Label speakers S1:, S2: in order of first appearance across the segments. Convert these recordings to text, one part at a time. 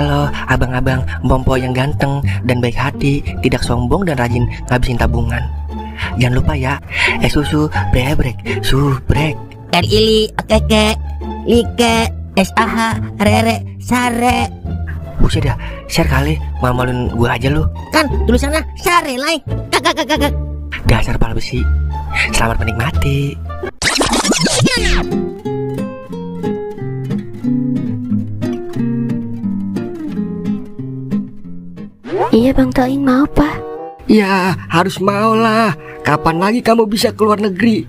S1: Halo abang-abang Bompo yang ganteng dan baik hati, tidak sombong dan rajin ngabisin tabungan. Jangan lupa ya, susu brebrek, subrek.
S2: Ili, okeke, like, SAH, rere, sare.
S1: Buset dah, share kali, malu-maluin gue aja lu.
S2: Kan tulisannya sare, lai. Kakak.
S1: Dasar pala besi. Selamat menikmati.
S3: Iya Bang Toing, mau Pak?
S4: Ya harus mau lah. Kapan lagi kamu bisa keluar negeri?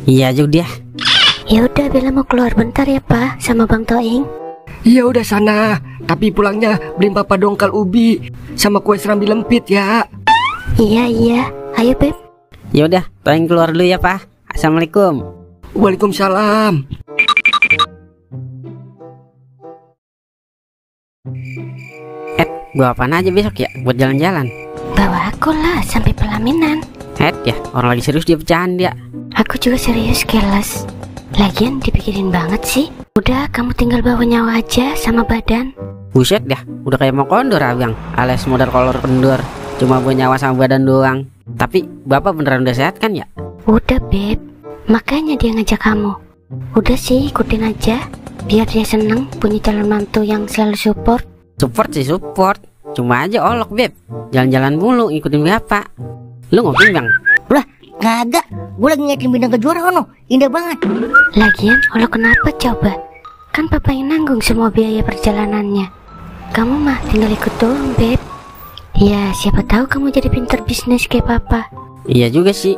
S5: Iya juga.
S3: Ya udah, Bella mau keluar bentar ya Pak sama Bang Toing.
S4: Ya udah sana, tapi pulangnya beliin papa dongkal ubi sama kue serambi lempit ya.
S3: Iya, ayo Beb.
S5: Ya udah, Toing keluar dulu ya Pak. Assalamualaikum.
S4: Waalaikumsalam.
S5: Bawa apaan aja besok ya buat jalan-jalan?
S3: Bawa aku lah sampai pelaminan.
S5: Ya, orang lagi serius dia bercanda.
S3: Aku juga serius, keles. Lagian dipikirin banget sih. Udah, kamu tinggal bawa nyawa aja sama badan.
S5: Buset dah, udah kayak mau kondor abang, alias modal kolor kendor. Cuma bawa nyawa sama badan doang. Tapi bapak beneran udah sehat kan ya?
S3: Udah Beb, makanya dia ngajak kamu. Udah sih, ikutin aja. Biar dia seneng punya calon mantu yang selalu support.
S5: Support sih support, cuma aja olok Beb. Jalan-jalan mulu ngikutin bapak. Lu ngopi bang?
S2: Lah, kagak. Gue lagi ngeliatin bintang kejuaraan ono, indah banget.
S3: Lagian, olok kenapa coba? Kan papa yang nanggung semua biaya perjalanannya. Kamu mah tinggal ikut doang Beb. Ya, siapa tahu kamu jadi pinter bisnis kayak papa.
S5: Iya juga sih.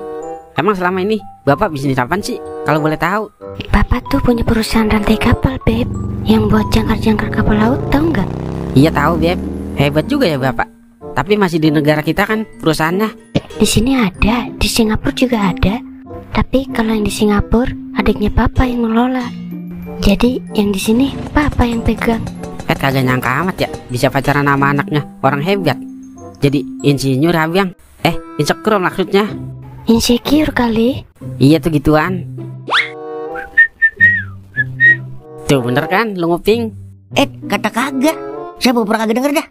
S5: Emang selama ini bapak bisnis apaan sih? Kalau boleh tahu?
S3: Papa tuh punya perusahaan rantai kapal Beb, yang buat jangkar-jangkar kapal laut, tahu nggak?
S5: Iya tahu Beb, hebat juga ya bapak. Tapi masih di negara kita kan perusahaannya.
S3: Di sini ada, di Singapura juga ada. Tapi kalau yang di Singapura adiknya papa yang mengelola. Jadi yang di sini papa yang pegang.
S5: Kagak nyangka amat ya bisa pacaran sama anaknya orang hebat. Jadi insinyur abang. Insecure maksudnya.
S3: Insecure kali.
S5: Iya tuh gituan. Tuh bener kan lu nguping?
S2: Kata kagak. Saya pernah kagak denger dah.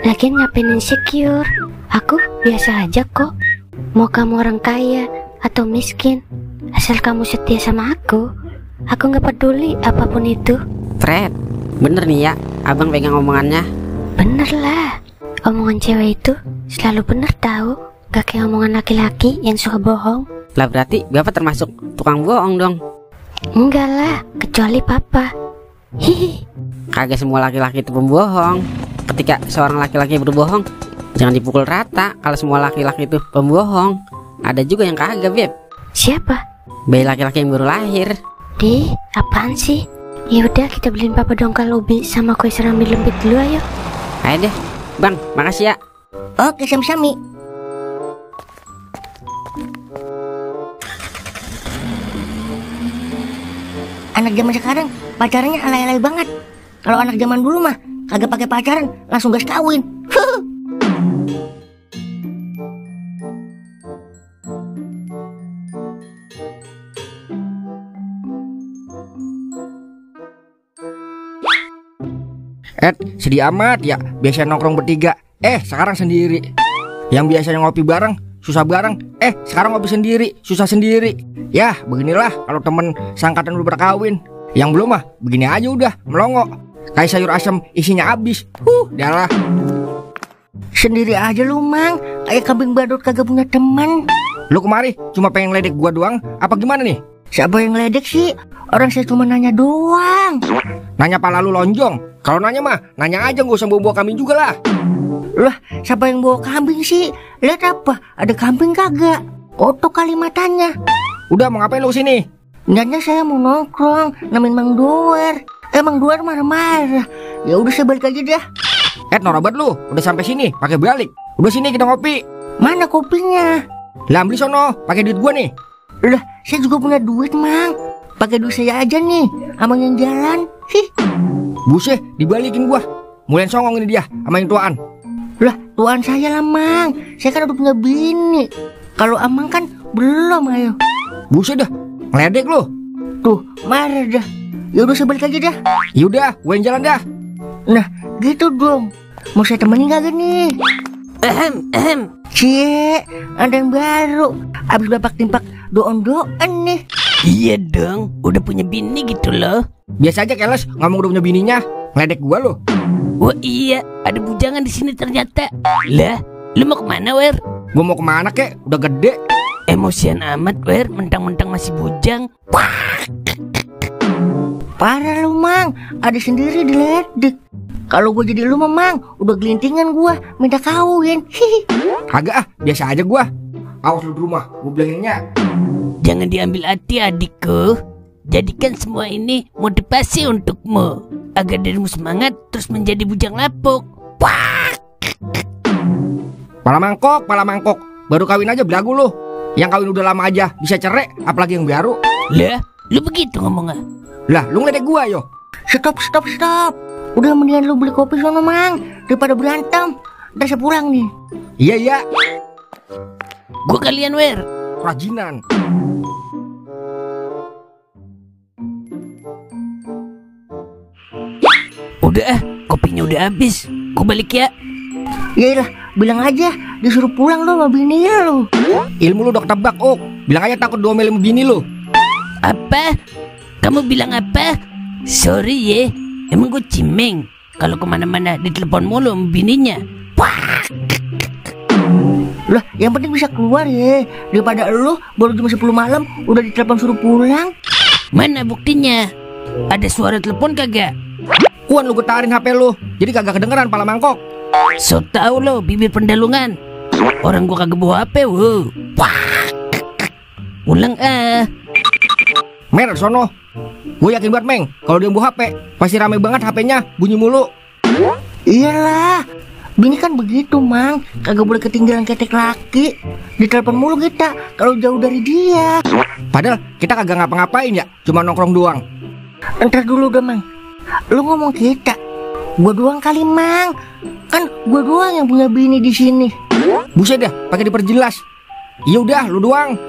S3: Lagian ngapain insecure? Aku biasa aja kok. Mau kamu orang kaya atau miskin, asal kamu setia sama aku nggak peduli apapun itu.
S5: Fred, bener nih ya abang pegang omongannya.
S3: Bener lah, omongan cewek itu selalu bener tahu. Gak kayak omongan laki-laki yang suka bohong.
S5: Lah berarti bapak termasuk tukang bohong dong?
S3: Enggak lah, kecuali papa. Hihi.
S5: Kagak semua laki-laki itu pembohong. Ketika seorang laki-laki berbohong, jangan dipukul rata. Kalau semua laki-laki itu pembohong, ada juga yang kagak Beb.
S3: Siapa?
S5: Bayi laki-laki yang baru lahir.
S3: Apaan sih? Ya udah, kita beliin papa dongkal ubi sama kue serambi lempit dulu ayo.
S5: Ayo deh, bang, makasih ya.
S2: Oke, sami-sami. Anak zaman sekarang pacarannya alay-alay banget. Kalau anak zaman dulu mah kagak pakai pacaran, langsung gas kawin.
S4: Sedih amat ya. Biasa nongkrong bertiga, sekarang sendiri. Yang biasanya ngopi bareng, susah bareng, sekarang ngopi sendiri, susah sendiri. Ya beginilah kalau temen sangkatan udah berkawin. Yang belum mah begini aja udah melongo. Kayak sayur asam isinya habis. Dalah.
S2: Sendiri aja lu Mang, kayak kambing badut kagak punya teman.
S4: Lu kemari cuma pengen ledek gua doang apa gimana nih?
S2: Siapa yang ledek sih? Orang saya cuma nanya doang.
S4: Nanya pala lu lonjong. Kalau nanya mah nanya aja, gak usah bawa kambing juga lah.
S2: Lah, siapa yang bawa kambing sih? Lihat apa? Ada kambing kagak? Kotok kali matanya.
S4: Udah mau ngapain lu sini?
S2: Niatnya saya mau nongkrong, nemenin Mang Duer. Mang Duer marah-marah. Ya udah saya balik aja dah.
S4: Norabat lu, udah sampai sini, pakai balik. Udah sini kita ngopi.
S2: Mana kopinya?
S4: Lah beli sono, pakai duit gua nih.
S2: Lah, saya juga punya duit, Mang. Pakai duit saya aja nih, sama yang jalan.
S4: Buset, dibalikin gua. Mulai songong ini dia, sama yang tuaan.
S2: Lah, tuaan saya lah, Mang. Saya kan udah punya bini. Kalau Amang kan belum, ayo.
S4: Buset dah, ngeledek lu.
S2: Tuh, marah dah. Ya udah saya balik aja dah.
S4: Yaudah, gue yang jalan dah.
S2: Nah, gitu dong. Mau saya temenin gak gini? Cie, ada yang baru. Abis bapak timpak doon-doon nih.
S6: Iya dong, udah punya bini gitu loh.
S4: Biasa aja keles, ngomong udah punya bininya. Ngeledek gua lo.
S6: Wah iya, ada bujangan di sini ternyata. Lah, lu mau kemana, Wer?
S4: Gua mau kemana kek? Udah gede.
S6: Emosian amat, Wer, mentang-mentang masih bujang.
S2: Parah lu, Mang. Ada sendiri diledek. Kalau gue jadi lu, Mang, udah gelintingan gue minta kawin. Hihi.
S4: Kagak ah, biasa aja gua. Awas lu di rumah, gua bilanginnya.
S6: Jangan diambil hati adikku. Jadikan semua ini motivasi untukmu agar dirimu semangat terus menjadi bujang lapuk.
S4: Pala mangkok. Baru kawin aja belagu lu. Yang kawin udah lama aja bisa cerai, apalagi yang baru.
S6: Lah, lu begitu ngomongnya?
S4: Lah, lu ngeledek gua yo.
S2: Stop. Udah mendingan lu beli kopi sono, Mang, daripada berantem. Udah saya pulang nih.
S4: Iya.
S6: Gua kalian, Wer.
S4: Kerajinan.
S6: Udah kopinya udah habis. Gua balik ya.
S2: Yaelah, bilang aja disuruh pulang lu sama bini lu.
S4: Ilmu lu udah ketebak, Ok. Bilang aja takut diomelin sama bini lu.
S6: Apa? Kamu bilang apa? Sorry ya. Emang gue cimeng kalau kemana-mana ditelepon mulu sama bininya.
S2: Lah, yang penting bisa keluar ya. Daripada lu baru jam 10 malam udah ditelepon suruh pulang.
S6: Mana buktinya? Ada suara telepon kagak?
S4: Kuan lu getarin HP lu. Jadi kagak kedengeran pala mangkok.
S6: So tau lo bibir pendalungan. Orang gua kagak bawa HP. Wow. Ulang
S4: Mer sono. Gue yakin banget, Meng, kalau dia bawa HP pasti rame banget HP-nya, bunyi mulu.
S2: Iyalah, bini kan begitu, Mang. Kagak boleh ketinggalan ketek laki. Ditelepon mulu kita kalau jauh dari dia.
S4: Padahal kita kagak ngapa-ngapain ya, cuma nongkrong doang.
S2: Entar dulu dah, Mang. Lu ngomong kita. Gua doang kali, Mang. Kan gua doang yang punya bini di sini.
S4: Buset dah, pakai diperjelas. Ya udah, lu doang.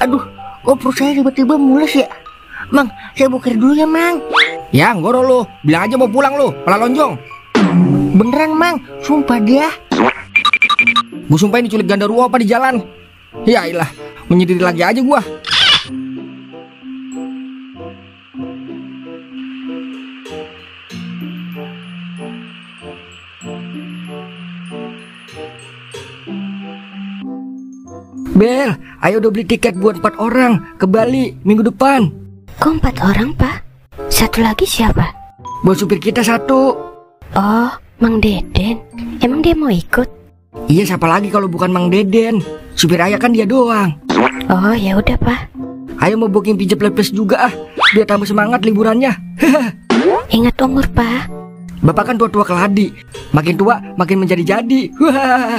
S2: Aduh, kok perut saya tiba-tiba mules ya? Mang, saya buker dulu ya, Mang.
S4: Ya, ngoro lu. Bilang aja mau pulang lu, pala lonjong.
S2: Beneran, Mang. Sumpah dia.
S4: Gue sumpahin diculik gandaruo apa di jalan. Ya ilah, menyendiri lagi aja gua. Bel, ayo udah beli tiket buat 4 orang ke Bali minggu depan.
S3: Kok 4 orang, Pak? Satu lagi siapa?
S4: Buat supir kita 1.
S3: Oh, Mang Deden. Emang dia mau ikut?
S4: Iya, siapa lagi kalau bukan Mang Deden? Supir ayah kan dia doang.
S3: Oh, ya udah, Pak.
S4: Ayo mau booking pijat lepes juga ah, biar tambah semangat liburannya.
S3: Ingat umur, Pak.
S4: Bapak kan tua-tua keladi. Makin tua makin menjadi-jadi. Wah.